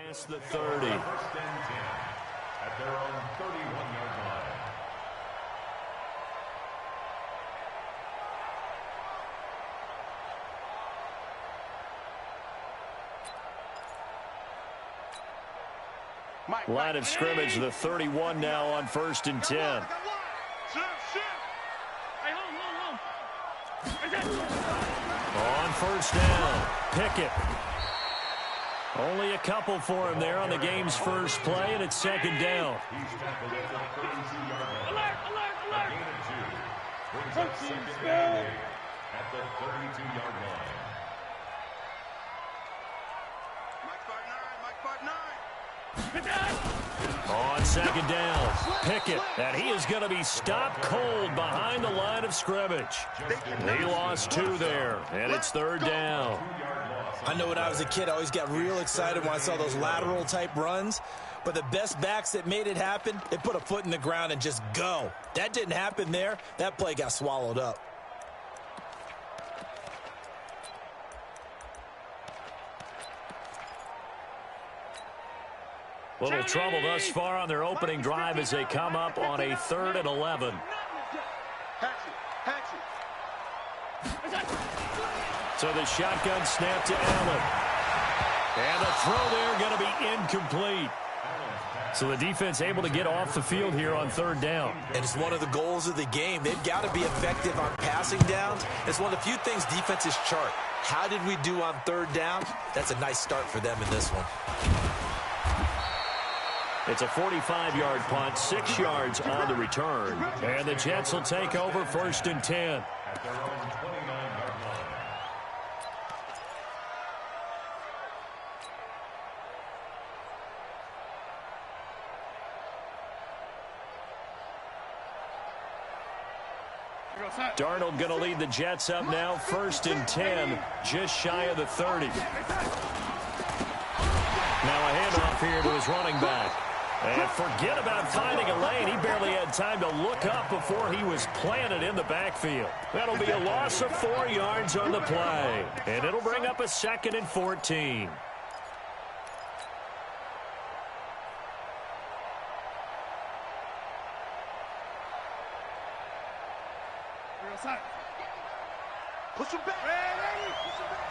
past the 30. First and 10 at their own 31-yard line. Line of scrimmage, the 31 now on 1st and 10. On 1st down, Pickett. Only a couple for him there on the game's first play, and it's 2nd down. He's tackled at the 32-yard line. Alert! A gain of 2. Brings up 2nd and 8 at the 32-yard line. On 2nd down, Pickett, and he is going to be stopped cold behind the line of scrimmage. He lost 2 there, and it's 3rd down. I know when I was a kid, I always got real excited when I saw those lateral-type runs. But the best backs that made it happen, they put a foot in the ground and just go. That didn't happen there. That play got swallowed up. Little trouble thus far on their opening drive as they come up on a 3rd and 11. So the shotgun snap to Allen. And the throw there going to be incomplete. So the defense able to get off the field here on 3rd down. And it's one of the goals of the game. They've got to be effective on passing downs. It's one of the few things defenses chart. How did we do on 3rd down? That's a nice start for them in this one. It's a 45-yard punt, 6 yards on the return. And the Jets will take over 1st and 10. At their own 29-yard line. Darnold going to lead the Jets up now, 1st and 10, just shy of the 30. Now a handoff here to his running back. And forget about finding a lane. He barely had time to look up before he was planted in the backfield. That'll be a loss of 4 yards on the play. And it'll bring up a 2nd and 14. Push him back. Push him back.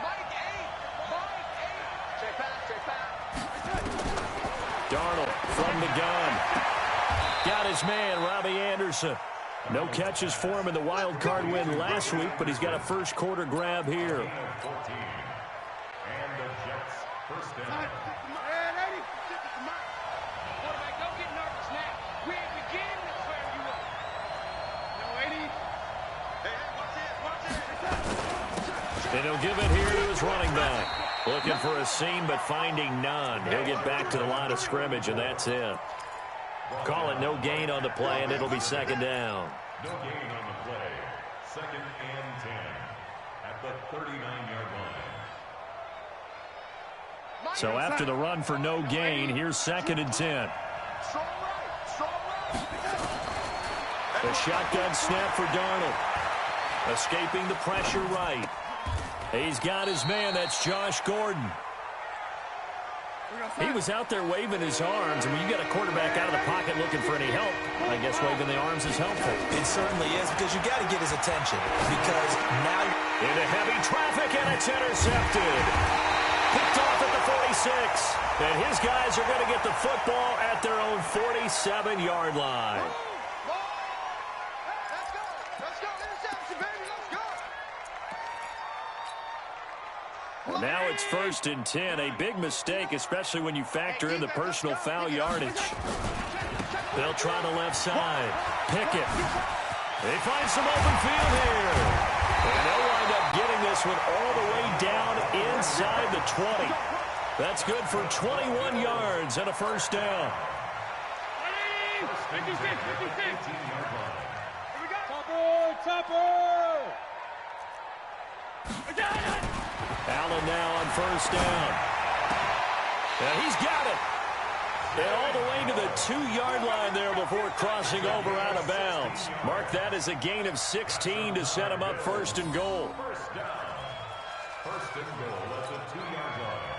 Mike 8. Straight pass. Darnold from the gun. Got his man, Robbie Anderson. No catches for him in the wild card win last week, but he's got a first quarter grab here. And the Jets first down. Quarterback, don't get nervous now. We ain't beginning to clear you up. No, 80. Hey, watch it. And he'll give it here to his running back. Looking for a seam, but finding none. He'll get back to the line of scrimmage, and that's it. Call it no gain on the play, and it'll be 2nd down. No gain on the play. 2nd and 10 at the 39-yard line. So after the run for no gain, here's 2nd and 10. The shotgun snap for Darnold. Escaping the pressure right. He's got his man. That's Josh Gordon. He was out there waving his arms. I mean, you got a quarterback out of the pocket looking for any help. I guess waving the arms is helpful. It certainly is, because you got to get his attention. Because now into heavy traffic, and it's intercepted. Picked off at the 46. And his guys are going to get the football at their own 47-yard line. And now it's 1st and 10. A big mistake, especially when you factor in the personal foul yardage. They'll try the left side. Pickett. They find some open field here. And they'll wind up getting this one all the way down inside the 20. That's good for 21 yards and a first down. Allen now on first down. And he's got it. And all the way to the 2-yard line there before crossing over out of bounds. Mark that as a gain of 16 to set him up 1st and goal. First down. 1st and goal at the 2-yard line.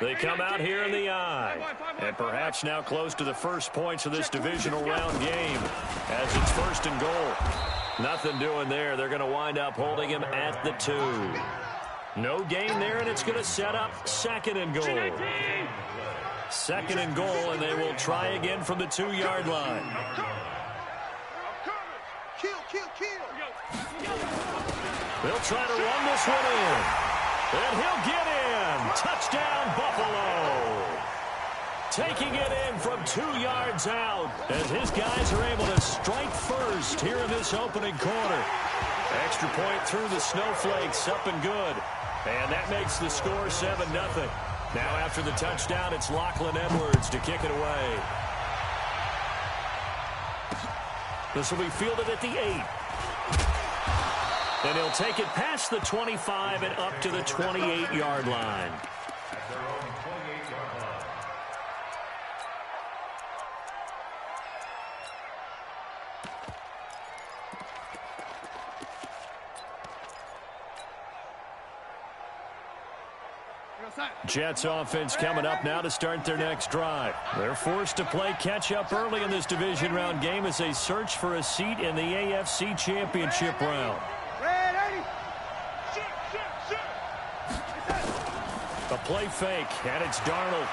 They come out here in the eye. And perhaps now close to the first points of this divisional round game as it's 1st and goal. Nothing doing there. They're going to wind up holding him at the 2. No gain there, and it's going to set up 2nd and goal. 2nd and goal, and they will try again from the 2-yard line. They'll try to run this one in. And he'll get in. Touchdown, Buffalo. Taking it in from 2 yards out as his guys are able to strike first here in this opening quarter. Extra point through the snowflakes, up and good. And that makes the score 7-0. Now after the touchdown, it's Lachlan Edwards to kick it away. This will be fielded at the 8. And he'll take it past the 25 and up to the 28-yard line. Jets offense coming up now to start their next drive. They're forced to play catch-up early in this division round game as they search for a seat in the AFC Championship round. A play fake, and it's Darnold.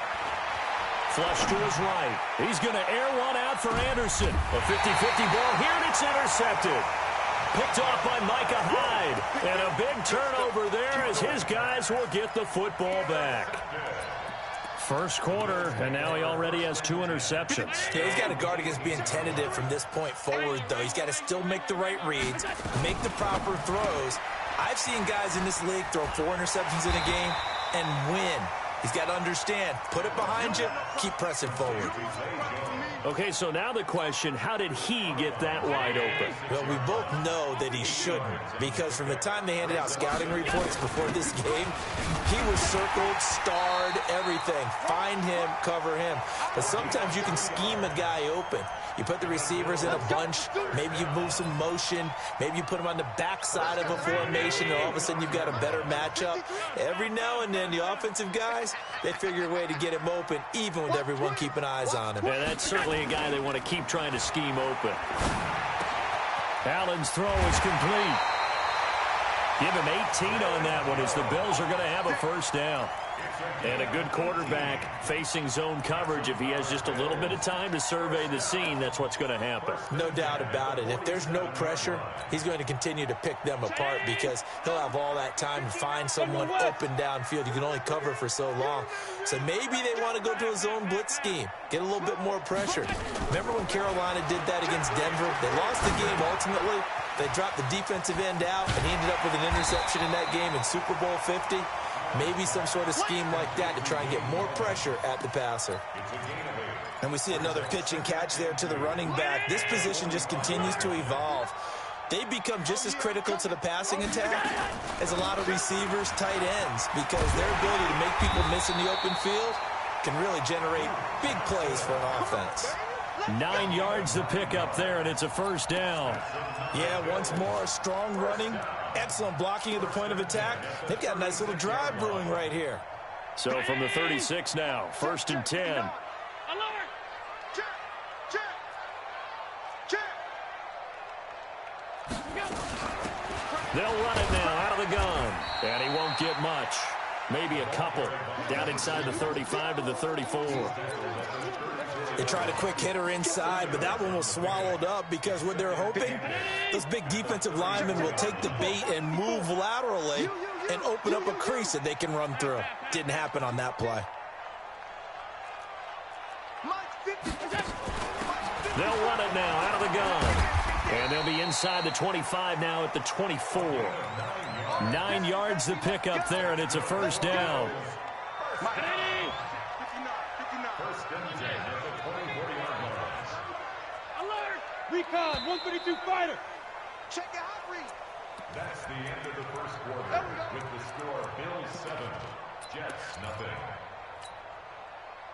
Flush to his right. He's going to air one out for Anderson. A 50-50 ball here, and it's intercepted. Picked off by Micah Hyde. And a big turnover there as his guys will get the football back. First quarter, and now he already has 2 interceptions. Yeah, he's got to guard against being tentative from this point forward, though. He's got to still make the right reads, make the proper throws. I've seen guys in this league throw 4 interceptions in a game and win. He's got to understand, put it behind you, keep pressing forward. Okay, so now the question, how did he get that wide open? Well, we both know that he shouldn't, because from the time they handed out scouting reports before this game, he was circled, starred, everything. Find him, cover him. But sometimes you can scheme a guy open. You put the receivers in a bunch, maybe you move some motion, maybe you put them on the backside of a formation, and all of a sudden you've got a better matchup. Every now and then, the offensive guys, they figure a way to get him open, even with everyone keeping eyes on him. Yeah, that's certainly a guy they want to keep trying to scheme open. Allen's throw is complete. Give him 18 on that one as the Bills are going to have a first down. And a good quarterback facing zone coverage. If he has just a little bit of time to survey the scene, that's what's going to happen. No doubt about it. If there's no pressure, he's going to continue to pick them apart because he'll have all that time to find someone open downfield. You can only cover for so long. So maybe they want to go to a zone blitz scheme, get a little bit more pressure. Remember when Carolina did that against Denver? They lost the game ultimately. They dropped the defensive end out, and he ended up with an interception in that game in Super Bowl 50. Maybe some sort of scheme like that to try and get more pressure at the passer. And we see another pitch and catch there to the running back. This position just continues to evolve. They become just as critical to the passing attack as a lot of receivers, tight ends, because their ability to make people miss in the open field can really generate big plays for an offense. 9 yards to pick up there, and it's a first down. Yeah, once more, strong running, excellent blocking at the point of attack. They've got a nice little drive brewing right here. So from the 36 now, 1st and 10. They'll run it now out of the gun, and he won't get much. Maybe a couple down inside the 35 to the 34. They tried a quick hitter inside, but that one was swallowed up because what they're hoping, those big defensive linemen will take the bait and move laterally and open up a crease that they can run through. Didn't happen on that play. They'll run it now out of the gun. And they'll be inside the 25 now at the 24. 9 yards to pick up there, and it's a first down. Recon, 132 fighter. Check out read. That's the end of the first quarter with the score Bills 7, Jets 0.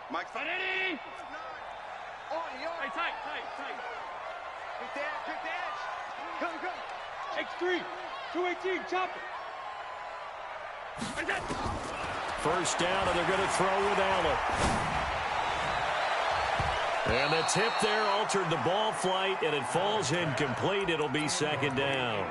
Mike Finetti! On your Tight. Quick dash. Come. X3, 218, chop it. first down, and they're going to throw with Allen. And the tip there altered the ball flight, and it falls incomplete. It'll be second down.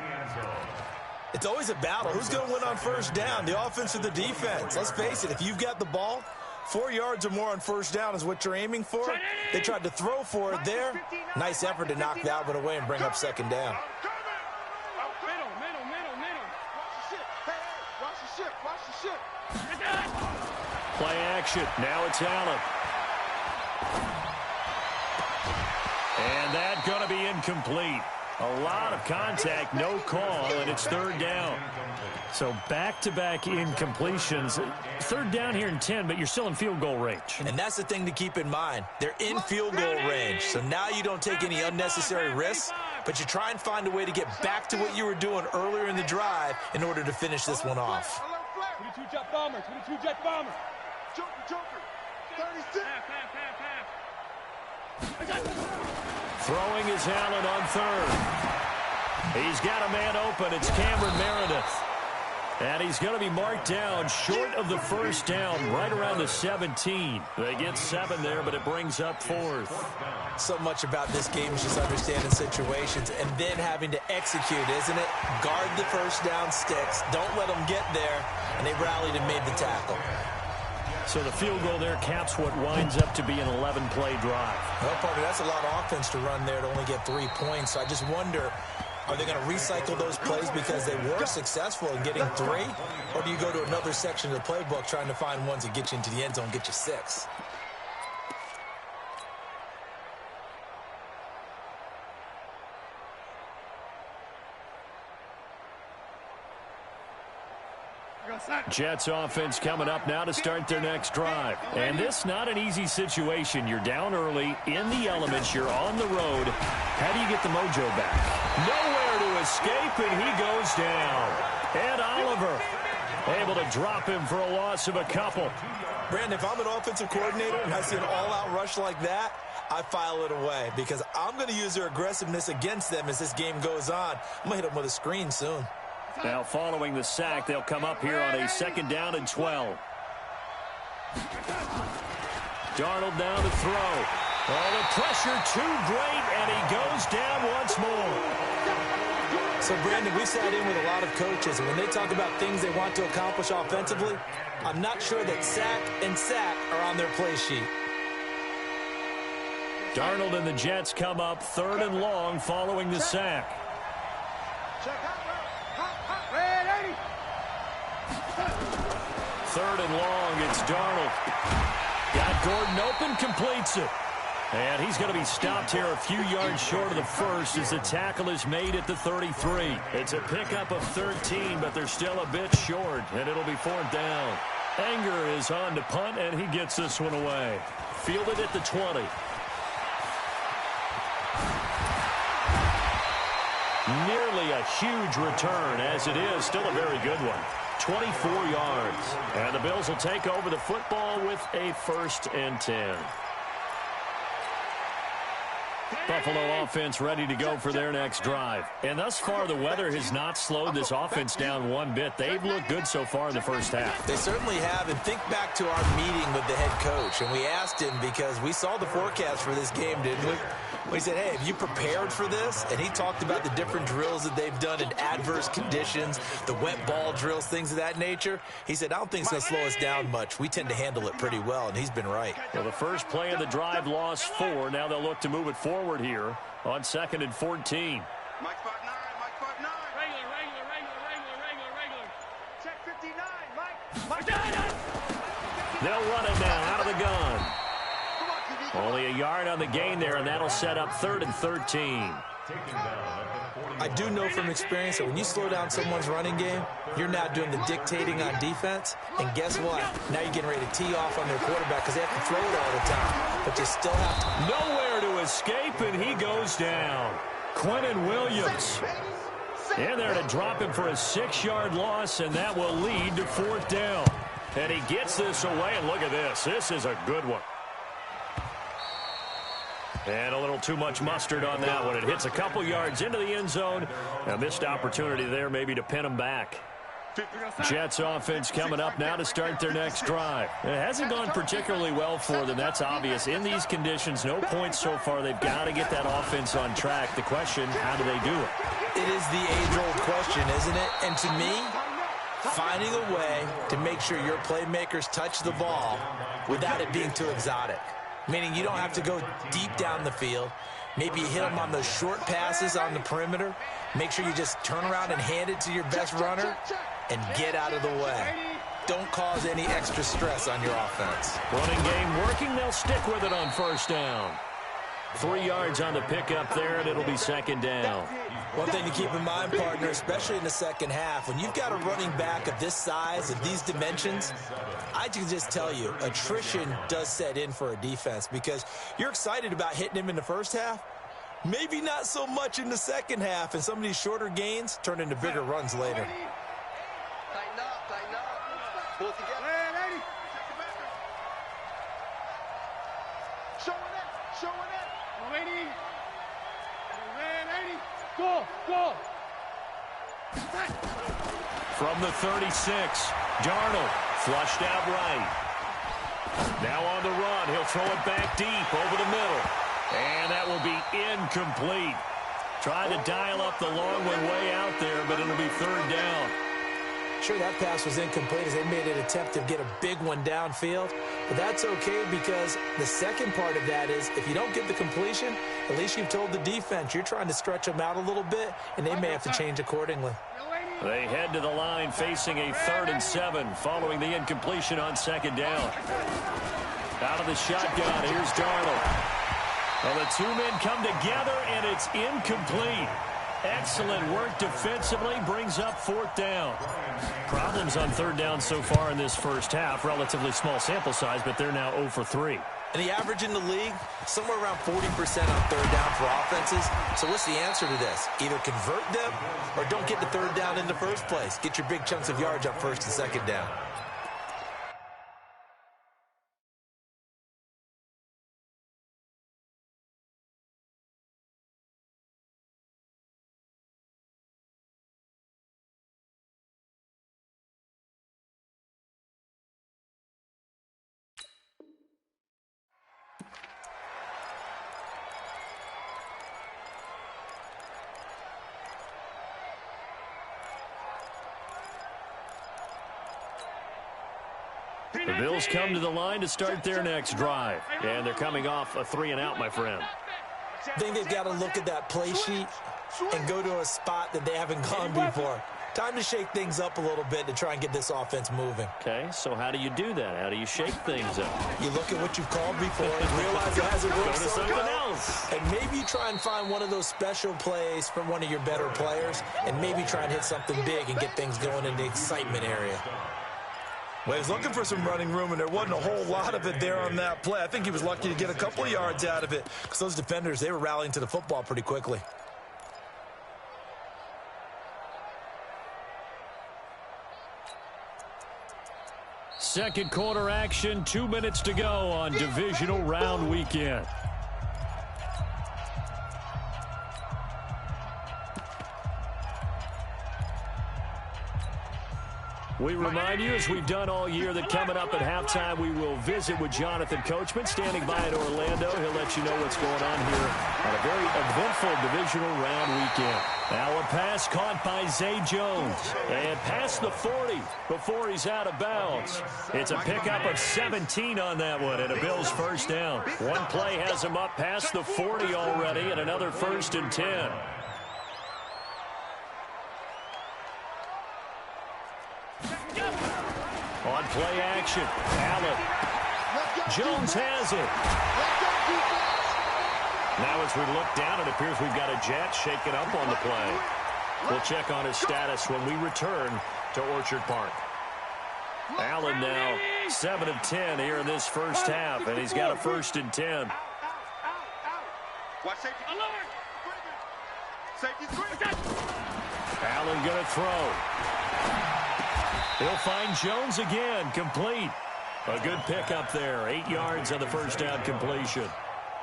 It's always a battle. Who's going to win on first down, the offense or the defense? Let's face it, if you've got the ball, 4 yards or more on first down is what you're aiming for. They tried to throw for it there. Nice effort to knock that one away and bring up second down. Play action. Now it's Allen. And that's going to be incomplete. A lot of contact, no call, and it's third down. So back-to-back incompletions. Third down here in 10, but you're still in field goal range. And that's the thing to keep in mind. They're in field goal range. So now you don't take any unnecessary risks, but you try and find a way to get back to what you were doing earlier in the drive in order to finish this one off. 22 jet bomber, 22 jet bomber. Joker, 36. Throwing is Allen on third. He's got a man open. It's Cameron Meredith. And he's going to be marked down short of the first down, right around the 17. They get 7 there, but it brings up fourth. So much about this game is just understanding situations and then having to execute, isn't it? Guard the first down sticks. Don't let them get there. And they rallied and made the tackle. So the field goal there caps what winds up to be an 11-play drive. Well, Parker, that's a lot of offense to run there to only get 3 points. So I just wonder, are they going to recycle those plays because they were successful in getting 3? Or do you go to another section of the playbook trying to find ones that get you into the end zone, get you 6? Jets offense coming up now to start their next drive. And this not an easy situation. You're down early, in the elements, you're on the road. How do you get the mojo back? Nowhere to escape, and he goes down. Ed Oliver able to drop him for a loss of a couple. Brandon, if I'm an offensive coordinator and I see an all-out rush like that, I file it away because I'm going to use their aggressiveness against them as this game goes on. I'm going to hit them with a screen soon. Now following the sack, they'll come up here on a second down and 12. Darnold down to throw. Oh, the pressure too great, and he goes down once more. So, Brandon, we sat in with a lot of coaches, and when they talk about things they want to accomplish offensively, I'm not sure that sack and sack are on their play sheet. Darnold and the Jets come up third and long following the sack. Third and long, it's Darnold. Got Gordon open, completes it. And he's going to be stopped here a few yards short of the first as the tackle is made at the 33. It's a pickup of 13, but they're still a bit short, and it'll be fourth down. Anger is on to punt, and he gets this one away. Fielded at the 20. Nearly a huge return, as it is still a very good one. 24 yards. And the Bills will take over the football with a 1st and 10. Buffalo offense ready to go for their next drive. And thus far, the weather has not slowed this offense down one bit. They've looked good so far in the first half. They certainly have. And think back to our meeting with the head coach. And we asked him because we saw the forecast for this game, didn't we? We said, hey, have you prepared for this? And he talked about the different drills that they've done in adverse conditions, the wet ball drills, things of that nature. He said, I don't think it's going to slow us down much. We tend to handle it pretty well, and he's been right. Well, the first play of the drive lost 4. Now they'll look to move it forward here on 2nd and 14. Mike spot 9, Mike spot 9. Regular. Check 59, Mike. They'll run it now out of the gun. Only a yard on the gain there, and that'll set up 3rd and 13. I do know from experience that when you slow down someone's running game, you're now doing the dictating on defense. And guess what? Now you're getting ready to tee off on their quarterback because they have to throw it all the time. But you still have to. Nowhere to escape, and he goes down. Quentin Williams in there to drop him for a 6-yard loss, and that will lead to 4th down. And he gets this away, and look at this. This is a good one. And a little too much mustard on that one. It hits a couple yards into the end zone. A missed opportunity there maybe to pin him back. Jets offense coming up now to start their next drive. It hasn't gone particularly well for them. That's obvious. In these conditions, no points so far. They've got to get that offense on track. The question, how do they do it? It is the age-old question, isn't it? And to me, finding a way to make sure your playmakers touch the ball without it being too exotic. Meaning you don't have to go deep down the field. Maybe you hit them on those short passes on the perimeter. Make sure you just turn around and hand it to your best runner and get out of the way. Don't cause any extra stress on your offense. Running game working. They'll stick with it on first down. 3 yards on the pickup there, and it'll be second down. One thing to keep in mind, partner, especially in the second half, when you've got a running back of this size, of these dimensions, I can just tell you, attrition does set in for a defense because you're excited about hitting him in the first half, maybe not so much in the second half, and some of these shorter gains turn into bigger runs later. Tighten up, tighten up. Pull it together. Showing it, showing it. Ready? Ready? Go, go. From the 36, Darnold flushed out right. Now on the run, he'll throw it back deep over the middle. And that will be incomplete. Trying to dial up the long one way out there, but it'll be third down. Sure, that pass was incomplete as they made an attempt to get a big one downfield. But that's okay because the second part of that is if you don't get the completion, at least you've told the defense you're trying to stretch them out a little bit, and they may have to change accordingly. They head to the line facing a 3rd and 7 following the incompletion on second down. Out of the shotgun, here's Darnold. Well, the two men come together, and it's incomplete. Excellent work defensively, brings up 4th down. Problems on 3rd down so far in this first half. Relatively small sample size, but they're now 0 for 3. And the average in the league, somewhere around 40% on 3rd down for offenses. So what's the answer to this? Either convert them or don't get the 3rd down in the first place. Get your big chunks of yards on 1st and 2nd down. The Bills come to the line to start their next drive. And they're coming off a 3-and-out, my friend. I think they've got to look at that play sheet and go to a spot that they haven't gone before. Time to shake things up a little bit to try and get this offense moving. Okay, so how do you do that? How do you shake things up? You look at what you've called before and realize it hasn't worked Go to so something well. else. And maybe you try and find one of those special plays from one of your better players and maybe try and hit something big and get things going in the excitement area. Well, he was looking for some running room, and there wasn't a whole lot of it there on that play. I think he was lucky to get a couple of yards out of it because those defenders, they were rallying to the football pretty quickly. Second quarter action, 2 minutes to go on divisional round weekend. We remind you, as we've done all year, that coming up at halftime, we will visit with Jonathan Coachman, standing by in Orlando. He'll let you know what's going on here on a very eventful divisional round weekend. Now a pass caught by Zay Jones. And past the 40 before he's out of bounds. It's a pickup of 17 on that one, and a Bills first down. One play has him up past the 40 already, and another 1st and 10. On play action, Allen. Jones has it. Now as we look down, it appears we've got a Jet shaken up on the play. We'll check on his status when we return to Orchard Park. Allen now 7 of 10 here in this first half, and he's got a 1st and 10. Watch safety. Safety 3. Allen going to throw. He'll find Jones again, complete. A good pickup there, 8 yards on the first down completion.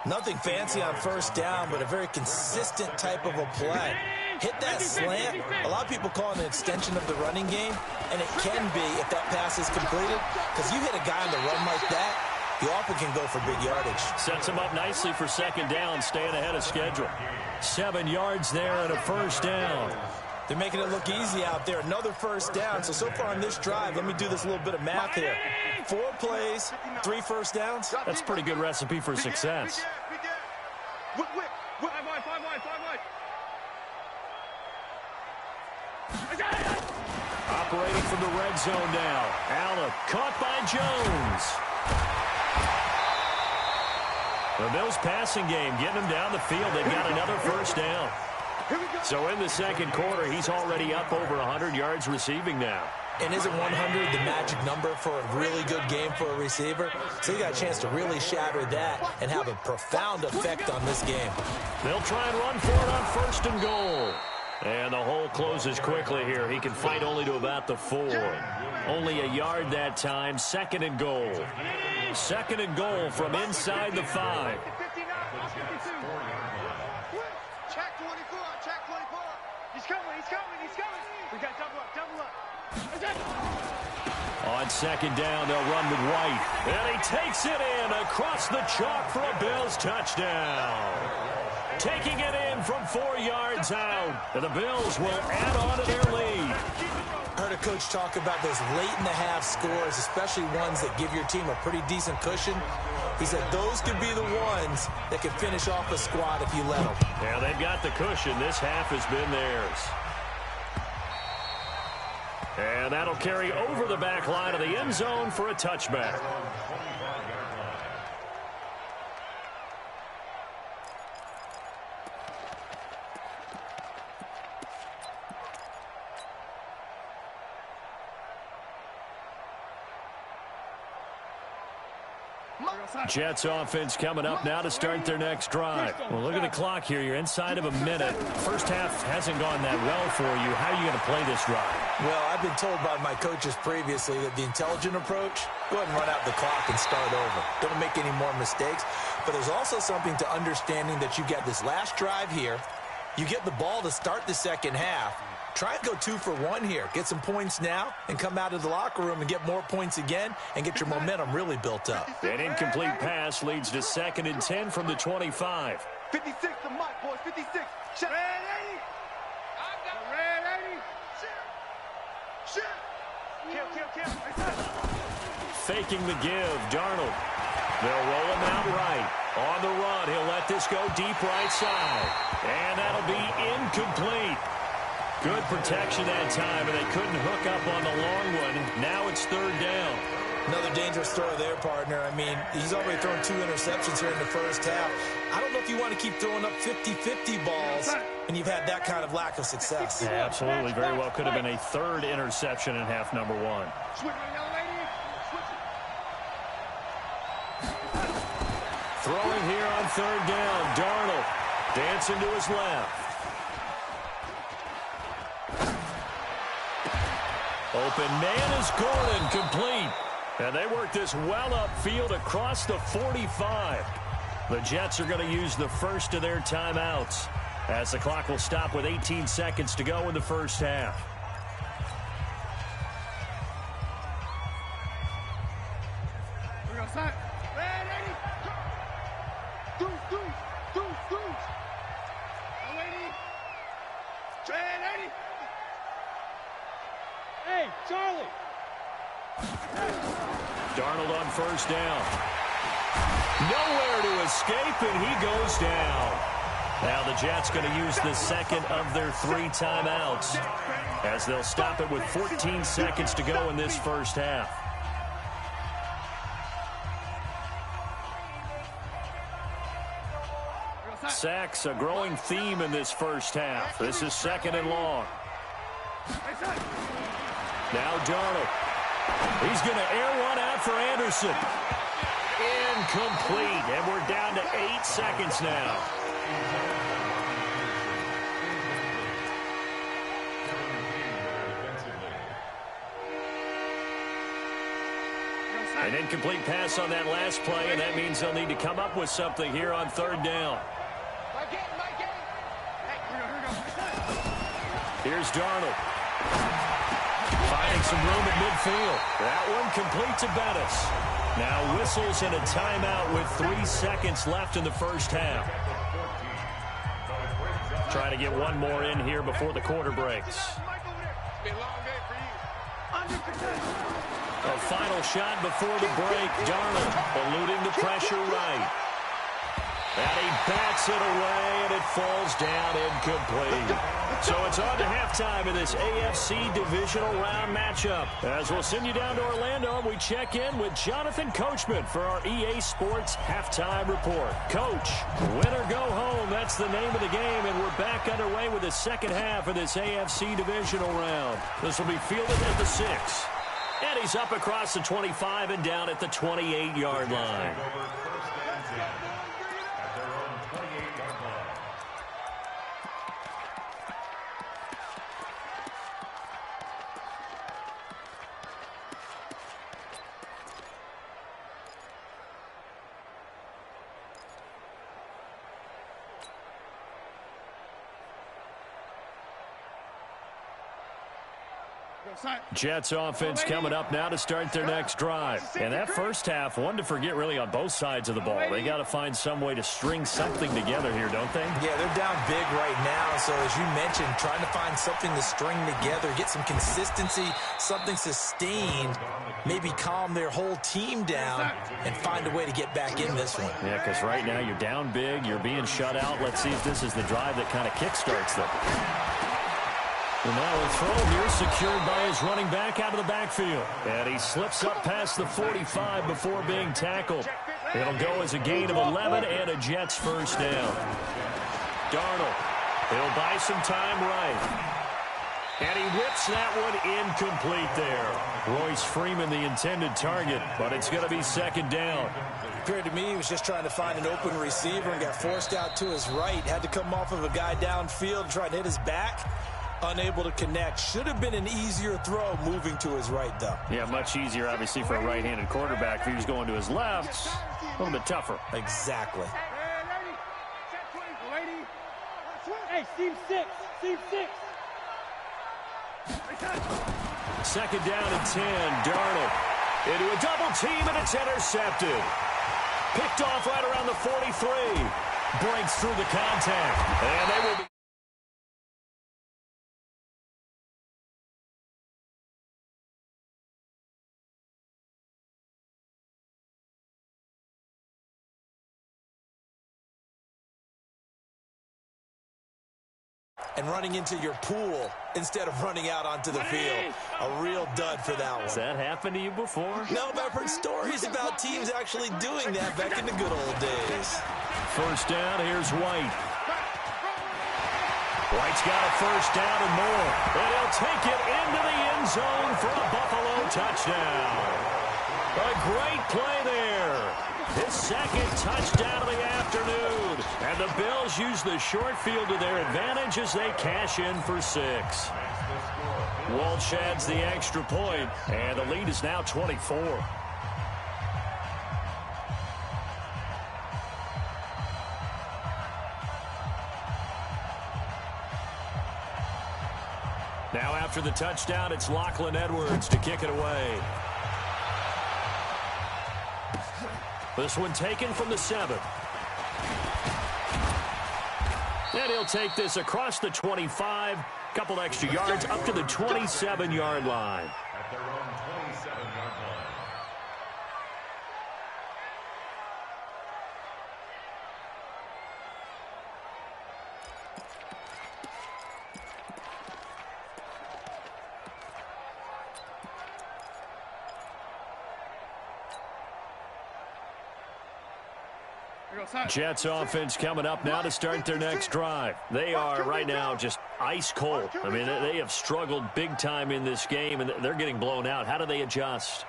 Nothing fancy on first down, but a very consistent type of a play. hit that slant. A lot of people call it an extension of the running game, and it can be if that pass is completed, because you hit a guy on the run like that, you often can go for big yardage. Sets him up nicely for second down, staying ahead of schedule. 7 yards there and a first down. They're making it look easy out there. Another first down. So far on this drive, let me do this little bit of math here. 4 plays, 3 first downs. That's a pretty good recipe for success. Operating from the red zone now. Allen caught by Jones. The Bills passing game getting them down the field. They've got another first down. So in the second quarter, he's already up over 100 yards receiving now. And isn't 100 the magic number for a really good game for a receiver? So you got a chance to really shatter that and have a profound effect on this game. They'll try and run for it on first and goal. And the hole closes quickly here. He can fight only to about the 4. Only a yard that time. Second and goal. Second and goal from inside the 5. Check 24, check 24. He's coming. We got double up. On second down, they'll run with White. And he takes it in across the chalk for a Bills touchdown. Taking it in from 4 yards out. And the Bills will add on to their lead. Heard a coach talk about those late-in-the-half scores, especially ones that give your team a pretty decent cushion. He said those could be the ones that could finish off a squad if you let them. Yeah, they've got the cushion. This half has been theirs. And that'll carry over the back line of the end zone for a touchback. Jets offense coming up now to start their next drive. Well, look at the clock here. You're inside of a minute. First half hasn't gone that well for you. How are you going to play this drive? Well, I've been told by my coaches previously that the intelligent approach, go ahead and run out the clock and start over. Don't make any more mistakes. But there's also something to understanding that you get this last drive here. You get the ball to start the second half. Try and go 2 for 1 here. Get some points now and come out of the locker room and get more points again and get your momentum really built up. An incomplete pass leads to 2nd and 10 from the 25. 56 to Mike, boys. 56. Red 80. I've got red 80. Shit. Kill. Faking the give, Darnold. They'll roll him out right. On the run, he'll let this go deep right side. And that'll be incomplete. Good protection that time, and they couldn't hook up on the long one. Now it's 3rd down. Another dangerous throw there, partner. I mean, he's already thrown 2 interceptions here in the first half. I don't know if you want to keep throwing up 50-50 balls when you've had that kind of lack of success. Yeah, absolutely. Very well could have been a 3rd interception in half number 1. Throwing here on 3rd down. Darnold dancing to his left. Open man is Gordon, complete. And they work this well upfield across the 45. The Jets are going to use the first of their timeouts as the clock will stop with 18 seconds to go in the first half. Hey, Charlie. Darnold on first down. Nowhere to escape, and he goes down. Now the Jets going to use the second of their 3 timeouts as they'll stop it with 14 seconds to go in this first half. Sacks, a growing theme in this first half. This is 2nd and long. Now Darnold. He's going to air one out for Anderson. Incomplete, and we're down to 8 seconds now. An incomplete pass on that last play, and that means they'll need to come up with something here on 3rd down. Mike, hey, here we go. Here's Darnold. Finding some room at midfield. That one complete to Bettis. Now whistles and a timeout with 3 seconds left in the first half. Trying to get one more in here before the quarter breaks. A final shot before the break. Darnold eluding the pressure right. And he bats it away, and it falls down incomplete. So it's on to halftime in this AFC divisional round matchup. As we'll send you down to Orlando, we check in with Jonathan Coachman for our EA Sports Halftime Report. Coach, win or go home, that's the name of the game, and we're back underway with the second half of this AFC divisional round. This will be fielded at the 6. And he's up across the 25 and down at the 28-yard line. Jets offense coming up now to start their next drive. And that first half, one to forget really on both sides of the ball. They got to find some way to string something together here, don't they? Yeah, they're down big right now. So as you mentioned, trying to find something to string together, get some consistency, something sustained, maybe calm their whole team down and find a way to get back in this one. Yeah, because right now you're down big, you're being shut out. Let's see if this is the drive that kind of kickstarts them. And now a throw here secured by his running back out of the backfield. And he slips up past the 45 before being tackled. It'll go as a gain of 11 and a Jets first down. Darnold, he'll buy some time right. And he whips that one incomplete there. Royce Freeman, the intended target, but it's going to be second down. Appeared to me he was just trying to find an open receiver and got forced out to his right. Had to come off of a guy downfield, try to hit his back. Unable to connect. Should have been an easier throw moving to his right, though. Yeah, much easier, obviously, for a right-handed quarterback. If he was going to his left, a little bit tougher. Exactly. Hey, Team 6. Team 6. Second down and 10. Darnold into a double team, and it's intercepted. Picked off right around the 43. Breaks through the contact. And they will be... and running into your pool instead of running out onto the field. A real dud for that one. Has that happened to you before? No, but I've heard stories about teams actually doing that back in the good old days. First down, here's White. White's got a first down and more. And he'll take it into the end zone for a Buffalo touchdown. A great play there. His second touchdown of the afternoon. And the Bills use the short field to their advantage as they cash in for 6. Walsh adds the extra point, and the lead is now 24. Now after the touchdown, it's Lachlan Edwards to kick it away. This one taken from the 7. And he'll take this across the 25. Couple extra yards up to the 27-yard line. At their own 27-yard line. Jets offense coming up now to start their next drive. They are right now just ice cold. I mean, they have struggled big time in this game, and they're getting blown out. How do they adjust?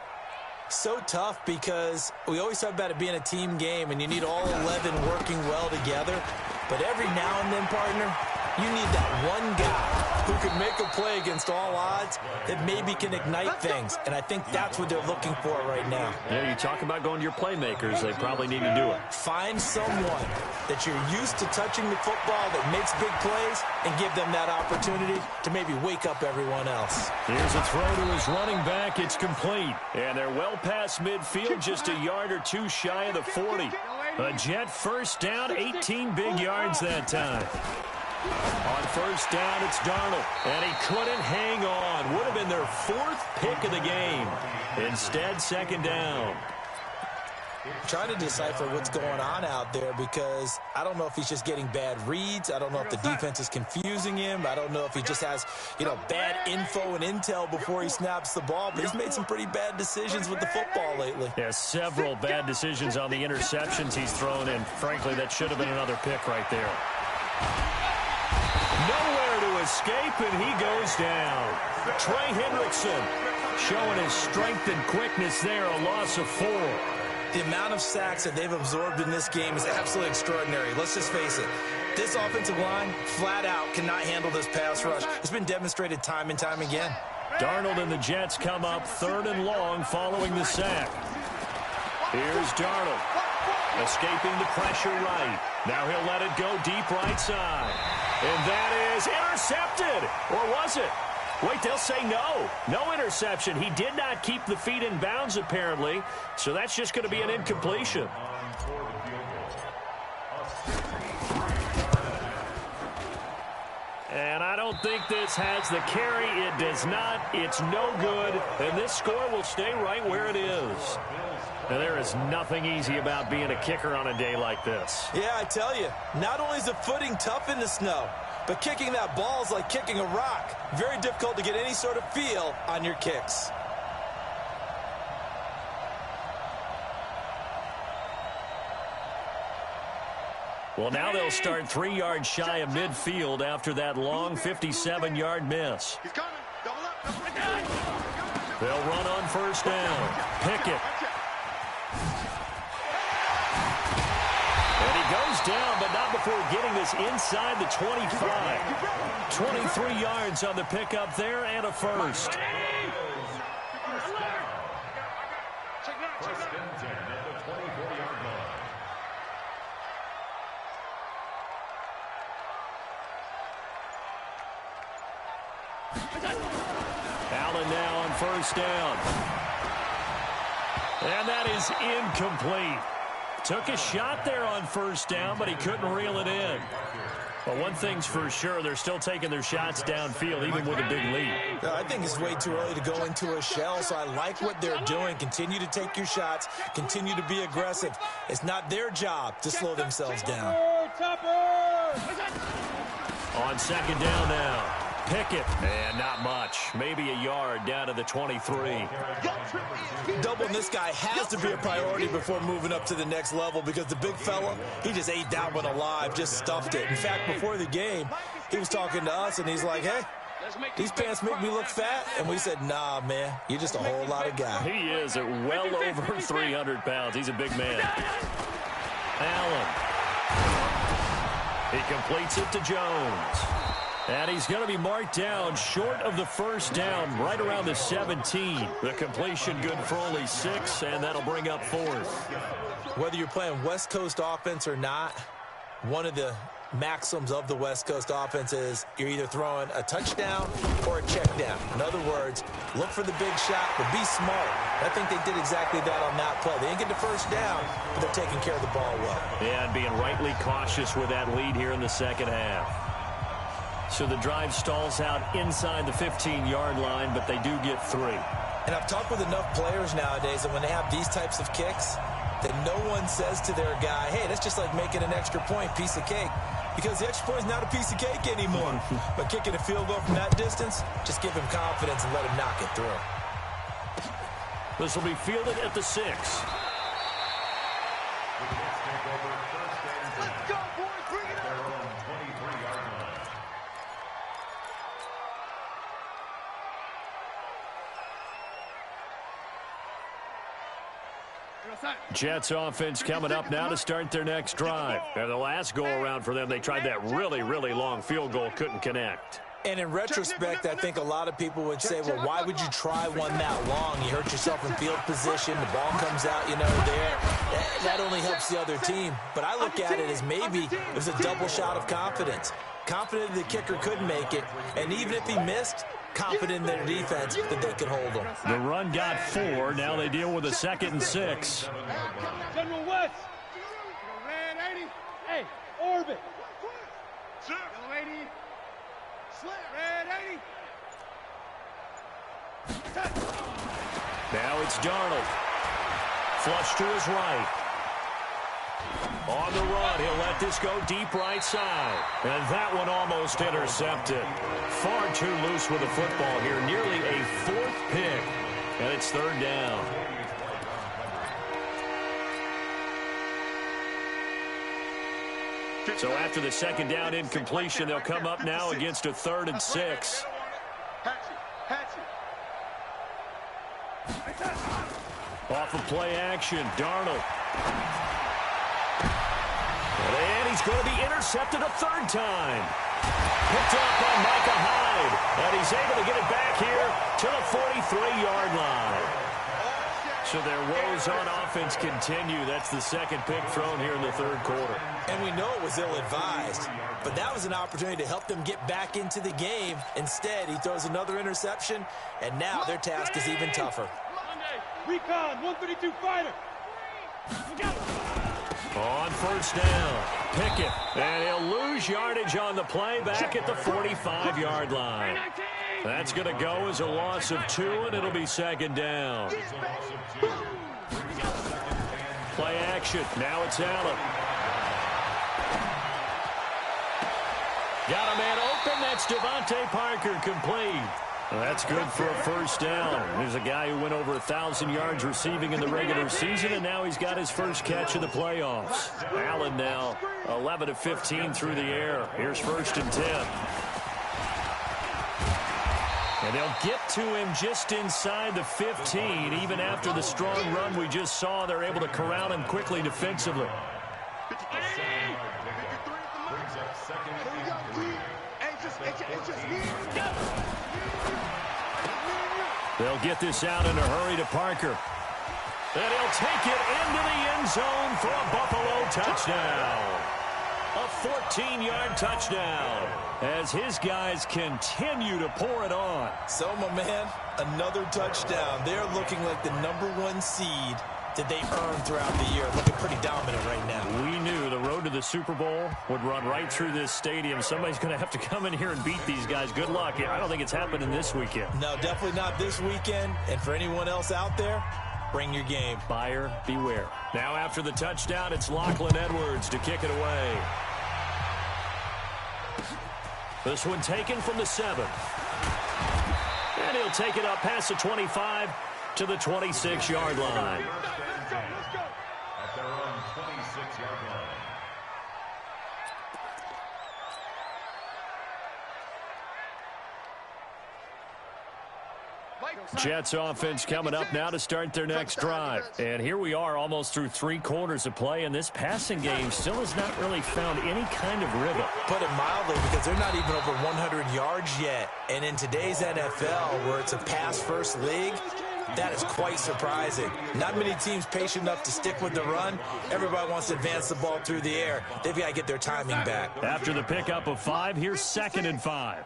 So tough because we always talk about it being a team game, and you need all 11 working well together. But every now and then, partner, You need that one guy who can make a play against all odds that maybe can ignite things. And I think that's what they're looking for right now. Yeah, you talk about going to your playmakers. They probably need to do it. Find someone that you're used to touching the football that makes big plays and give them that opportunity to maybe wake up everyone else. Here's a throw to his running back. It's complete. And they're well past midfield, just a yard or two shy of the 40. A Jet first down, 18 big yards that time. On first down, it's Darnold, and he couldn't hang on. Would have been their 4th pick of the game. Instead, second down. Trying to decipher what's going on out there because I don't know if he's just getting bad reads. I don't know if the defense is confusing him. I don't know if he just has, bad info and intel before he snaps the ball. But he's made some pretty bad decisions with the football lately. Yeah, several bad decisions on the interceptions he's thrown, and frankly, that should have been another pick right there. Nowhere to escape, and he goes down. Trey Hendrickson showing his strength and quickness there, a loss of 4. The amount of sacks that they've absorbed in this game is absolutely extraordinary. Let's just face it. This offensive line, flat out, cannot handle this pass rush. It's been demonstrated time and time again. Darnold and the Jets come up 3rd and long following the sack. Here's Darnold, escaping the pressure right. Now he'll let it go deep right side. And that is intercepted. Or was it? Wait, they'll say no. No interception. He did not keep the feet in bounds, apparently. So that's just going to be an incompletion. And I don't think this has the carry. It does not. It's no good. And this score will stay right where it is. And there is nothing easy about being a kicker on a day like this. Yeah, I tell you, not only is the footing tough in the snow, but kicking that ball is like kicking a rock. Very difficult to get any sort of feel on your kicks. Well, now they'll start 3 yards shy of midfield after that long 57-yard miss. He's coming. Double up. Double up. They'll run on first down. Pickett. And he goes down, but not before getting this inside the 25. 23 yards on the pickup there and a first. First and 10 at the 24-yard line. Allen now on first down. And that is incomplete. Took a shot there on first down, but he couldn't reel it in. But one thing's for sure, they're still taking their shots downfield, even with a big lead. I think it's way too early to go into a shell, so I like what they're doing. Continue to take your shots. Continue to be aggressive. It's not their job to slow themselves down. On second down now. Pickett, and not much. Maybe a yard down to the 23. Doubling this guy has to be a priority before moving up to the next level because the big fella, he just ate that one alive, just stuffed it. In fact, before the game, he was talking to us, and he's like, hey, these pants make me look fat. And we said, nah, man, you're just a whole lot of guy. He is at well over 300 pounds. He's a big man. Allen. He completes it to Jones. And he's going to be marked down short of the first down, right around the 17. The completion good for only 6, and that'll bring up 4th. Whether you're playing West Coast offense or not, one of the maxims of the West Coast offense is you're either throwing a touchdown or a check down. In other words, look for the big shot, but be smart. I think they did exactly that on that play. They didn't get the first down, but they're taking care of the ball well. Yeah, and being rightly cautious with that lead here in the second half. So the drive stalls out inside the 15-yard line, but they do get 3. And I've talked with enough players nowadays that when they have these types of kicks, that no one says to their guy, hey, that's just like making an extra point, piece of cake. Because the extra point is not a piece of cake anymore. But kicking a field goal from that distance, just give him confidence and let him knock it through. This will be fielded at the 6. Let's go, boys. Bring it on. Their own 23-yard line. Jets offense coming up now to start their next drive. And the last go-around for them, they tried that really, really long field goal, couldn't connect. And in retrospect, I think a lot of people would say, well, why would you try one that long? You hurt yourself in field position. The ball comes out, there. That only helps the other team. But I look at it as maybe it was a double shot of confidence. Confident the kicker couldn't make it. And even if he missed, confident in their defense that they could hold him. The run got 4. Now they deal with a 2nd and 6. General West. Red 80. Hey, orbit. Yellow 80. Red 80. Now it's Darnold. Flush to his right. On the run, he'll let this go deep right side. And that one almost intercepted. Far too loose with the football here. Nearly a 4th pick. And it's 3rd down. So after the 2nd down incompletion, they'll come up now against a 3rd and 6. Off of play action, Darnold. And he's going to be intercepted a 3rd time. Picked up by Micah Hyde. And he's able to get it back here to the 43-yard line. So their woes on offense continue. That's the 2nd pick thrown here in the 3rd quarter. And we know it was ill-advised, but that was an opportunity to help them get back into the game. Instead, he throws another interception, and now their task is even tougher. Recon, 132 fighter. On 1st down, Pickett, and he'll lose yardage on the play back at the 45-yard line. That's going to go as a loss of 2, and it'll be 2nd down. Play action. Now it's Allen. Got a man open. That's Devontae Parker complete. Well, that's good for a 1st down. There's a guy who went over 1,000 yards receiving in the regular season, and now he's got his first catch of the playoffs. Allen now 11 of 15 through the air. Here's 1st and 10. And they'll get to him just inside the 15. Even after the strong run we just saw, they're able to corral him quickly defensively. They'll get this out in a hurry to Parker. And he'll take it into the end zone for a Buffalo touchdown. A 14-yard touchdown as his guys continue to pour it on. So, my man, another touchdown. They're looking like the #1 seed that they earned throughout the year. Looking pretty dominant right now. We knew the road to the Super Bowl would run right through this stadium. Somebody's going to have to come in here and beat these guys. Good luck. I don't think it's happening this weekend. No, definitely not this weekend. And for anyone else out there, bring your game. Buyer beware. Now after the touchdown, it's Lachlan Edwards to kick it away. This one taken from the 7. And he'll take it up past the 25 to the 26-yard line. At their own 26-yard line. Jets offense coming up now to start their next drive. And here we are almost through 3 quarters of play, and this passing game still has not really found any kind of rhythm. Put it mildly, because they're not even over 100 yards yet. And in today's NFL, where it's a pass-first league, that is quite surprising. Not many teams patient enough to stick with the run. Everybody wants to advance the ball through the air. They've got to get their timing back. After the pickup of 5, here's 2nd and 5.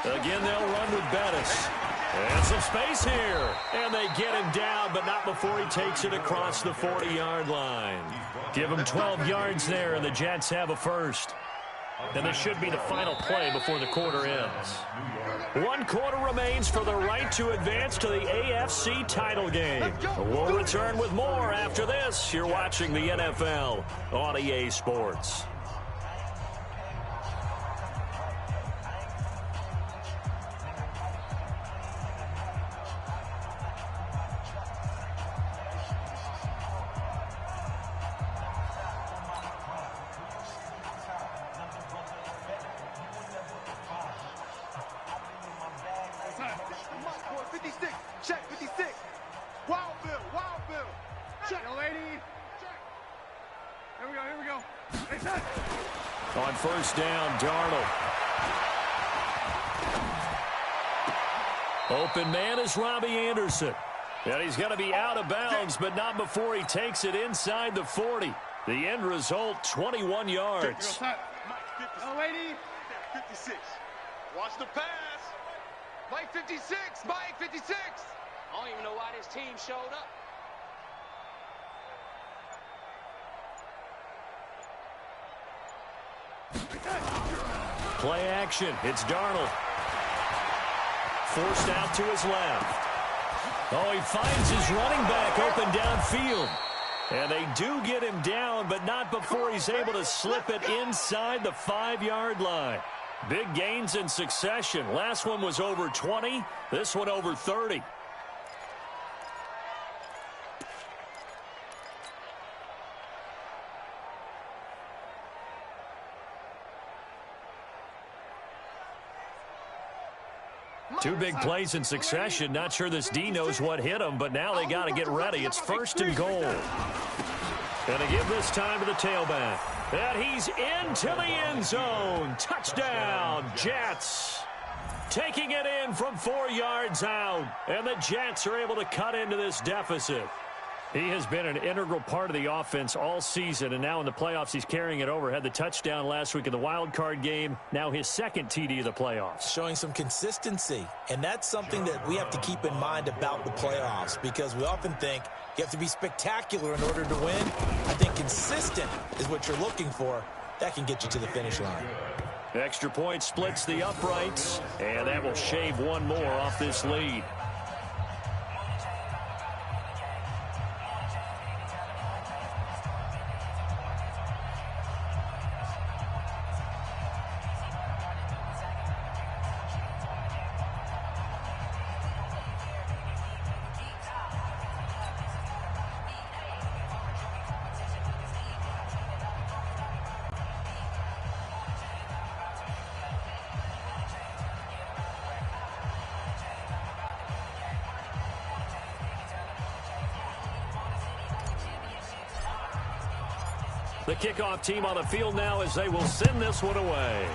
Again, they'll run with Bettis. And some space here. And they get him down, but not before he takes it across the 40-yard line. Give him 12 yards there, and the Jets have a first. And this should be the final play before the quarter ends. 1 quarter remains for the right to advance to the AFC title game. We'll return with more after this. You're watching the NFL on EA Sports. On first down, Darnold. Open man is Robbie Anderson. And he's going to be out of bounds, but not before he takes it inside the 40. The end result, 21 yards. Oh, 80. 56. Watch the pass. Mike 56. Mike 56. I don't even know why this team showed up. Play action. It's Darnold. Forced out to his left. Oh, he finds his running back open downfield. And they do get him down, but not before he's able to slip it inside the 5-yard line. Big gains in succession. Last one was over 20. This one over 30. Two big plays in succession. Not sure this D knows what hit him, but now they got to get ready. It's first and goal. And they give this time to the tailback. And he's into the end zone. Touchdown, Jets. Taking it in from 4 yards out. And the Jets are able to cut into this deficit. He has been an integral part of the offense all season, and now in the playoffs he's carrying it over. Had the touchdown last week in the wild card game. Now his second TD of the playoffs. Showing some consistency, and that's something that we have to keep in mind about the playoffs, because we often think you have to be spectacular in order to win. I think consistent is what you're looking for. That can get you to the finish line. Extra point splits the uprights, and that will shave one more off this lead. The kickoff team on the field now as they will send this one away.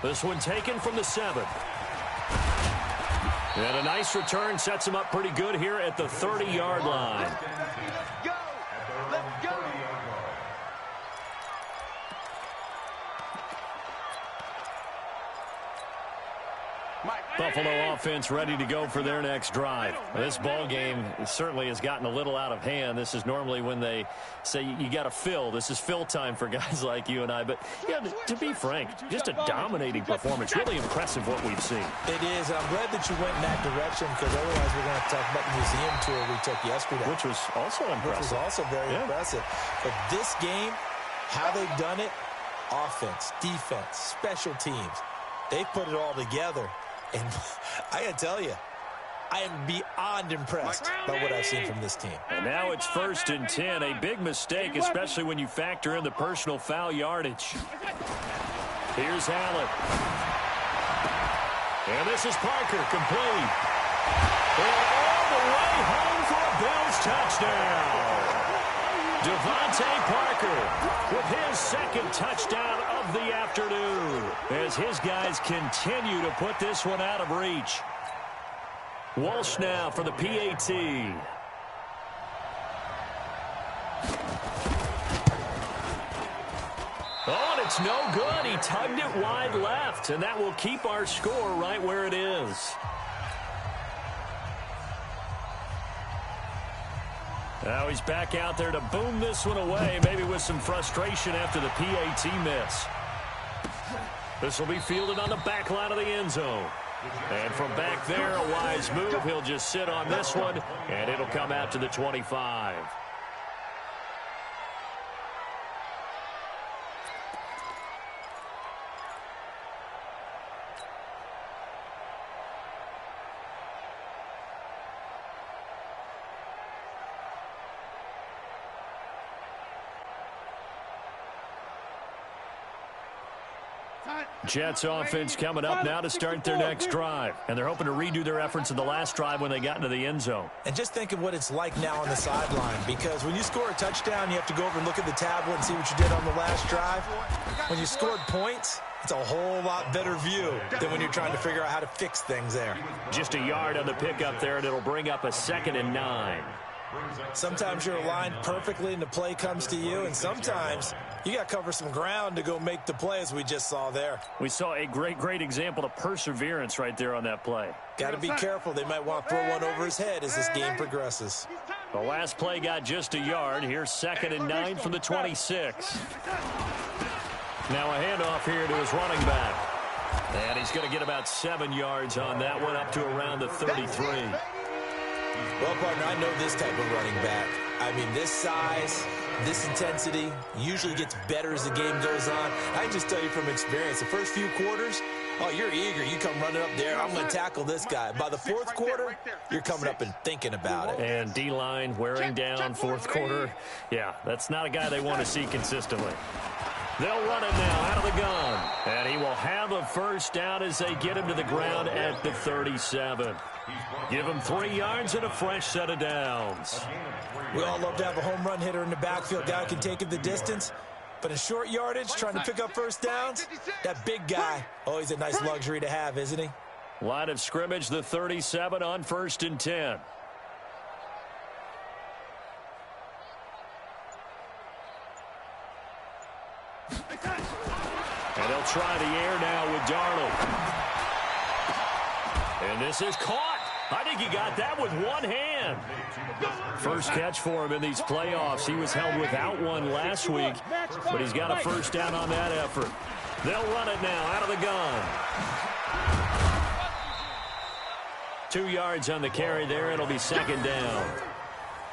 This one taken from the 7. And a nice return sets him up pretty good here at the 30-yard line. Let's go. Let's go. Buffalo offense ready to go for their next drive. This ball game certainly has gotten a little out of hand. This is normally when they say you got to fill. This is fill time for guys like you and I. But yeah, to be frank, just a dominating performance. Really impressive what we've seen. It is, and I'm glad that you went in that direction, because otherwise we're going to talk about the museum tour we took yesterday. Which was also impressive. Which was also very impressive. But this game, how they've done it, offense, defense, special teams, they put it all together. And I got to tell you, I am beyond impressed by what I've seen from this team. And now it's first and 10. A big mistake, especially when you factor in the personal foul yardage. Here's Allen. And this is Parker, complete. And all the way home for a Bills touchdown. Devontae Parker with his second touchdown of the afternoon as his guys continue to put this one out of reach. Walsh now for the PAT. Oh, and it's no good. He tugged it wide left, and that will keep our score right where it is. Now he's back out there to boom this one away, maybe with some frustration after the PAT miss. This will be fielded on the back line of the end zone. And from back there, a wise move. He'll just sit on this one, and it'll come out to the 25. Jets offense coming up now to start their next drive. And they're hoping to redo their efforts in the last drive when they got into the end zone. And just think of what it's like now on the sideline, because when you score a touchdown, you have to go over and look at the tablet and see what you did on the last drive. When you scored points, it's a whole lot better view than when you're trying to figure out how to fix things there. Just a yard on the pickup there, and it'll bring up a 2nd and 9. Sometimes you're aligned perfectly and the play comes to you, and sometimes you got to cover some ground to go make the play, as we just saw there. We saw a great example of perseverance right there on that play. Got to be careful. They might want to throw one over his head as this game progresses. The last play got just a yard. Here's 2nd and 9 from the 26. Now a handoff here to his running back. And he's going to get about 7 yards on that one, up to around the 33. Well, partner, I know this type of running back. I mean, this size, this intensity usually gets better as the game goes on. I can just tell you from experience, the first few quarters, oh, you're eager. You come running up there, I'm going to tackle this guy. By the fourth quarter, you're coming up and thinking about it. And D-line wearing down fourth quarter. Yeah, that's not a guy they want to see consistently. They'll run it now out of the gun. And he will have a first down as they get him to the ground at the 37. Give him 3 yards and a fresh set of downs. We all love to have a home run hitter in the backfield. Guy can take it the distance. But in short yardage, trying to pick up first downs, that big guy, always a nice luxury to have, isn't he? Line of scrimmage, the 37 on 1st and 10. And they'll try the air now with Darnold. And this is caught. I think he got that with one hand. First catch for him in these playoffs. He was held without one last week, but he's got a first down on that effort. They'll run it now out of the gun. 2 yards on the carry there. It'll be 2nd down.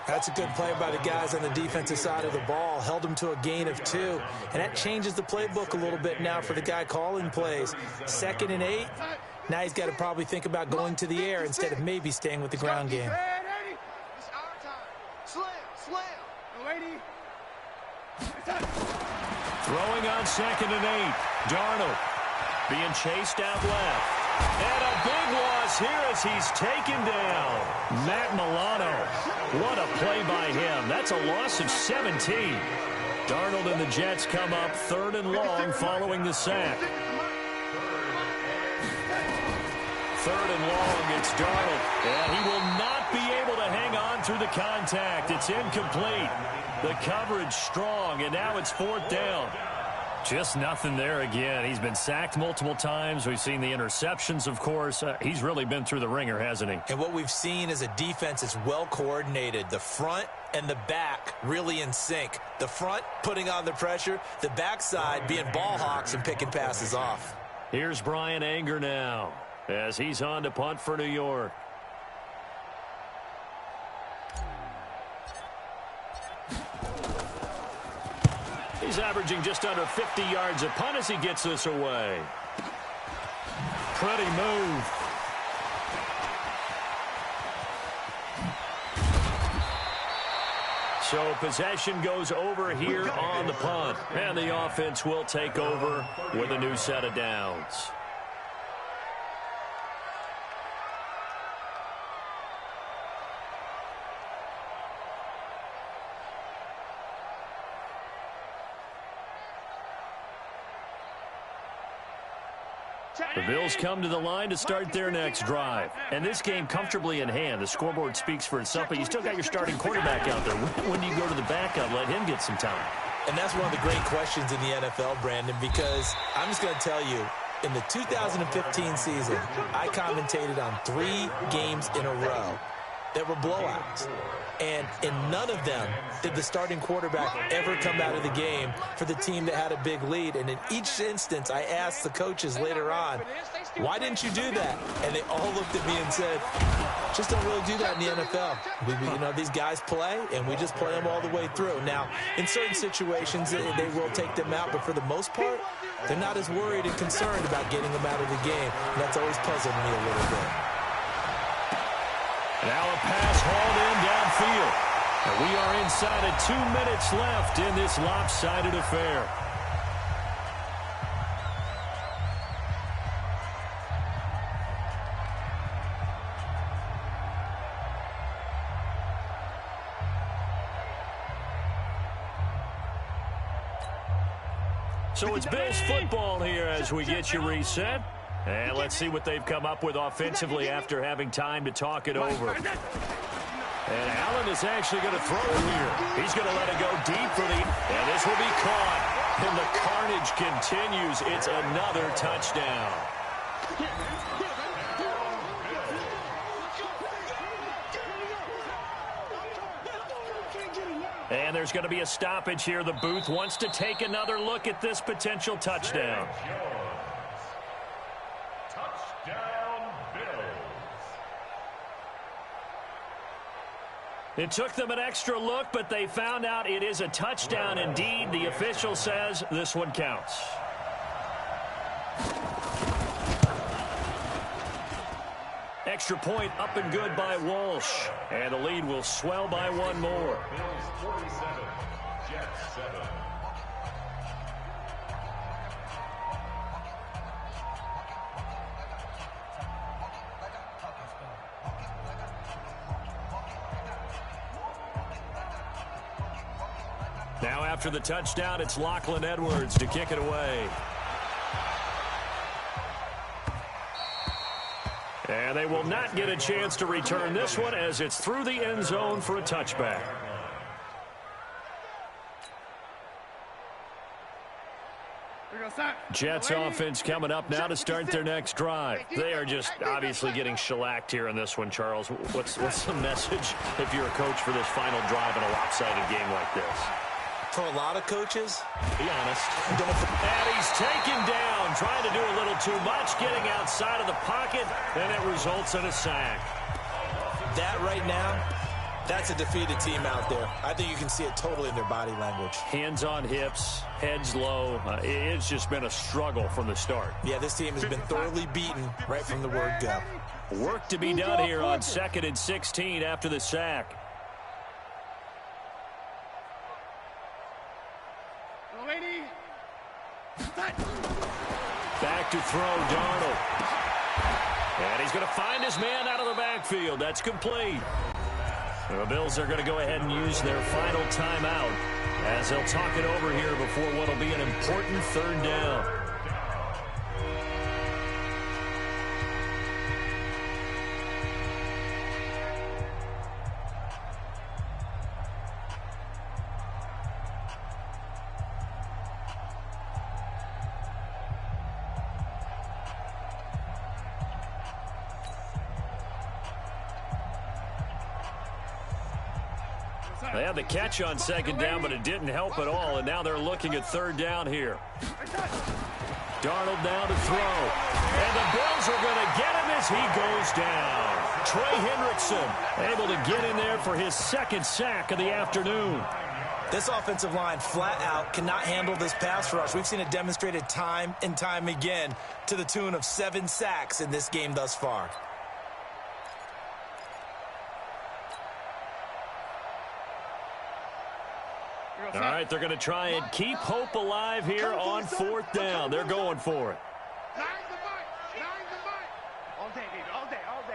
That's a good play by the guys on the defensive side of the ball. Held him to a gain of 2. And that changes the playbook a little bit now for the guy calling plays. 2nd and 8. Now he's got to probably think about going to the air instead of maybe staying with the ground game. Throwing on 2nd and 8. Darnold being chased out left. And a big loss here as he's taken down. Matt Milano. What a play by him. That's a loss of 17. Darnold and the Jets come up 3rd and long following the sack. 3rd and long, it's Darnold. And he will not be able to hang on through the contact. It's incomplete. The coverage strong, and now it's 4th down. Just nothing there again. He's been sacked multiple times. We've seen the interceptions, of course. He's really been through the ringer, hasn't he? And what we've seen is a defense that's well coordinated. The front and the back really in sync. The front putting on the pressure. The backside being ball hawks and picking passes off. Here's Brian Anger now as he's on to punt for New York. He's averaging just under 50 yards a punt as he gets this away. Pretty move. So possession goes over here on the punt. And the offense will take over with a new set of downs. The Bills come to the line to start their next drive. And this game comfortably in hand. The scoreboard speaks for itself, but you still got your starting quarterback out there. When do you go to the backup, let him get some time? And that's one of the great questions in the NFL, Brandon, because I'm just going to tell you, in the 2015 season, I commentated on 3 games in a row that were blowouts. And in none of them did the starting quarterback ever come out of the game for the team that had a big lead. And in each instance, I asked the coaches later on, why didn't you do that? And they all looked at me and said, just don't really do that in the NFL. These guys play, and we just play them all the way through. Now, in certain situations, they will take them out, but for the most part, they're not as worried and concerned about getting them out of the game. And that's always puzzled me a little bit. Now a pass hauled in downfield. And we are inside of 2 minutes left in this lopsided affair. So it's Bills football here as we get you reset. And let's see what they've come up with offensively after having time to talk it over. And Allen is actually going to throw here. He's going to let it go deep for the... And this will be caught. And the carnage continues. It's another touchdown. And there's going to be a stoppage here. The booth wants to take another look at this potential touchdown. Touchdown, Bills. It took them an extra look, but they found out it is a touchdown indeed. The official says this one counts. Extra point up and good by Walsh. And the lead will swell by one more. Bills 47, Jets 7. Now after the touchdown, it's Lachlan Edwards to kick it away. And they will not get a chance to return this one as it's through the end zone for a touchback. Jets offense coming up now to start their next drive. They are just obviously getting shellacked here in this one, Charles. What's the message if you're a coach for this final drive in a lopsided game like this? For a lot of coaches, be honest. And he's taken down, trying to do a little too much, getting outside of the pocket, and it results in a sack. That right now, that's a defeated team out there. I think you can see it totally in their body language. Hands on hips, heads low. It's just been a struggle from the start. Yeah, this team has been thoroughly beaten right from the word go. Work to be done here on 2nd and 16 after the sack. Back to throw, Darnold. And he's going to find his man out of the backfield. That's complete. The Bills are going to go ahead and use their final timeout as they'll talk it over here before what will be an important third down. They had the catch on 2nd down, but it didn't help at all, and now they're looking at 3rd down here. Darnold down to throw, and the Bills are going to get him as he goes down. Trey Hendrickson able to get in there for his 2nd sack of the afternoon. This offensive line flat out cannot handle this pass rush. We've seen it demonstrated time and time again to the tune of 7 sacks in this game thus far. All right, they're going to try and keep hope alive here on 4th down. They're going for it. All day, baby. All day. All day.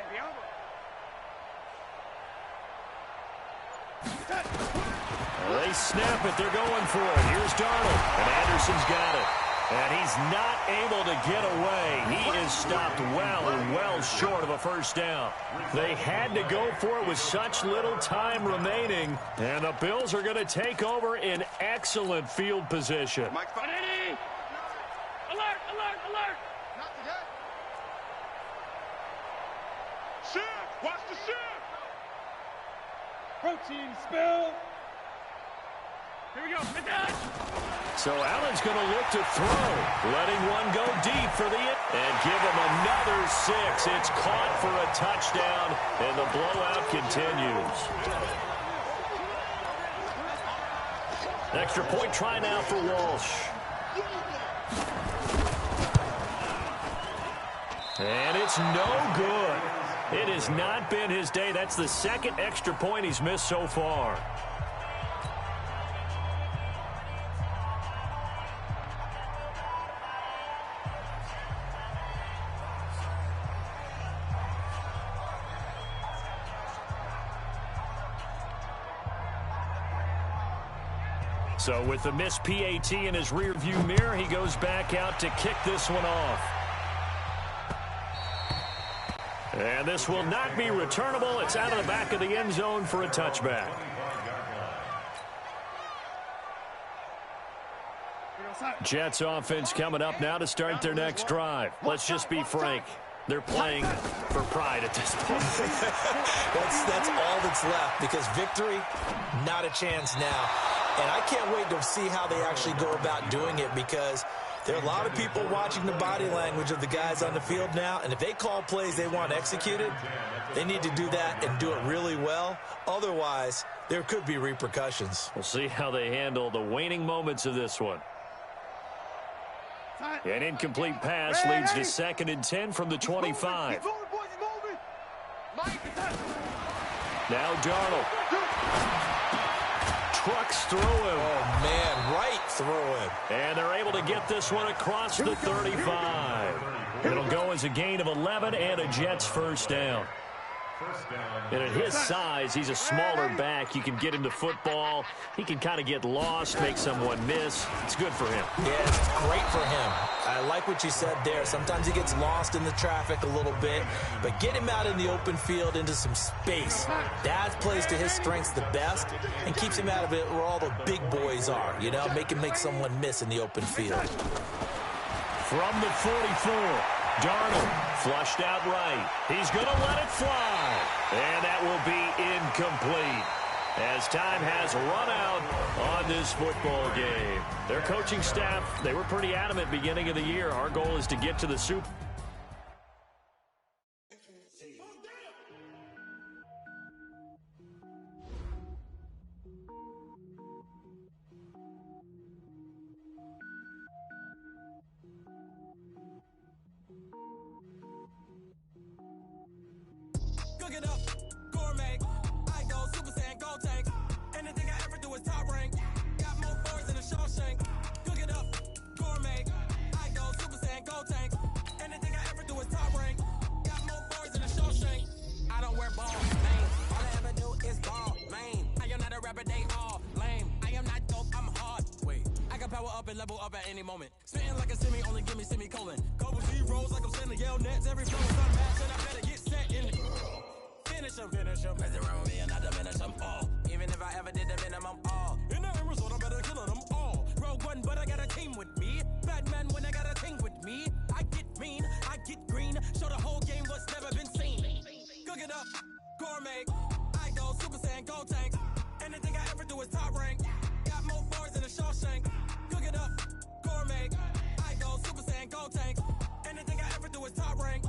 They snap it. They're going for it. Here's Darnold. And Anderson's got it. And he's not able to get away. He is stopped well short of a 1st down. They had to go for it with such little time remaining. And the Bills are going to take over in excellent field position. Alert! Not today. Shift! Watch the shift! Protein spill! Here we go. So Allen's going to look to throw, letting one go deep for the and give him another 6. It's caught for a touchdown, and the blowout continues. Extra point try now for Walsh. And it's no good. It has not been his day. That's the 2nd extra point he's missed so far. So with the missed PAT in his rearview mirror, he goes back out to kick this one off. And this will not be returnable. It's out of the back of the end zone for a touchback. Jets offense coming up now to start their next drive. Let's just be frank. They're playing for pride at this point. that's all that's left, because victory, not a chance now. And I can't wait to see how they actually go about doing it, because there are a lot of people watching the body language of the guys on the field now, and if they call plays they want executed, they need to do that and do it really well. Otherwise, there could be repercussions. We'll see how they handle the waning moments of this one. An incomplete pass leads to 2nd and 10 from the 25. Now Darnold. Trucks through him. Oh, man, right through him. And they're able to get this one across the 35. It'll go as a gain of 11 and a Jets first down. And at his size, he's a smaller back. You can get him to football. He can kind of get lost, make someone miss. It's good for him. Yeah, it's great for him. I like what you said there. Sometimes he gets lost in the traffic a little bit, but get him out in the open field into some space. That plays to his strengths the best and keeps him out of it where all the big boys are, you know, make someone miss in the open field. From the 44. Darnold flushed out right. He's going to let it fly. And that will be incomplete, as time has run out on this football game. Their coaching staff, they were pretty adamant beginning of the year. Our goal is to get to the Super. Cook it up, gourmet. I go Super Saiyan, go tank. Anything I ever do is top rank. Got more boards than a Shawshank. Cook it up, gourmet. I go Super Saiyan, go tank. Anything I ever do is top rank. Got more boards than a Shawshank. I don't wear balls, man. All I ever do is ball, man. I am not a rapper, they all lame. I am not dope, I'm hard. Wait, I can power up and level up at any moment. Spitting like a semi, only give me semicolon. Couple zeros like I'm sending yell nets. Every flow is unmatched, and I better get set in the finish him. Mess around with me and I diminish them all. Even if I ever did the minimum, all. In the end result, I'm better killing them all. Rogue One, but I got a team with me. Batman, when I got a team with me. I get mean, I get green. Show the whole game what's never been seen. Cook it up, gourmet. I go Super Saiyan, go tank. Anything I ever do is top rank. Got more bars than a Shawshank. Cook it up, gourmet. I go Super Saiyan, go tank. Anything I ever do is top rank.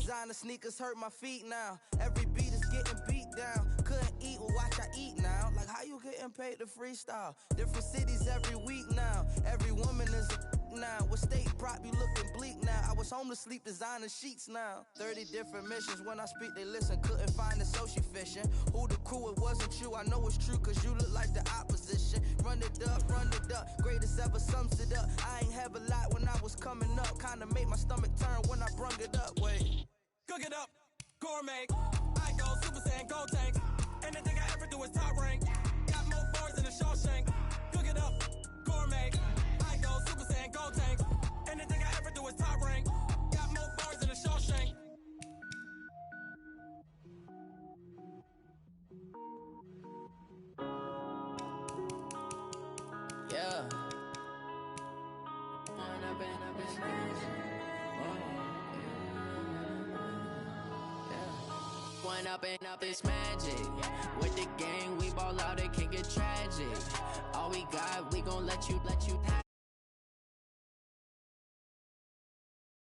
Designer sneakers hurt my feet now. Every beat is getting beat down. Couldn't eat, well watch I eat now. Like how you getting paid to freestyle? Different cities every week now. Every woman is a now. With state prop you looking bleak now. I was home to sleep designer sheets now. 30 different missions. When I speak they listen. Couldn't find it so she fishing. Who the crew, it wasn't you. I know it's true cause you look like the opposition. Run it up, greatest ever sums it up. I ain't have a lot when I was coming up. Kinda made my stomach turn when I brung it up. Wait. Cook it up, gourmet. I go Super Saiyan, go tank. Anything I ever do is top rank. Got more bars than a Shawshank. Cook it up, gourmet. I go Super Saiyan, go tank. Anything I ever do is top rank. Got more bars than a Shawshank. Yeah. One up and up is magic. With the gang, we ball out, it can get tragic. All we got, we gon' let you have.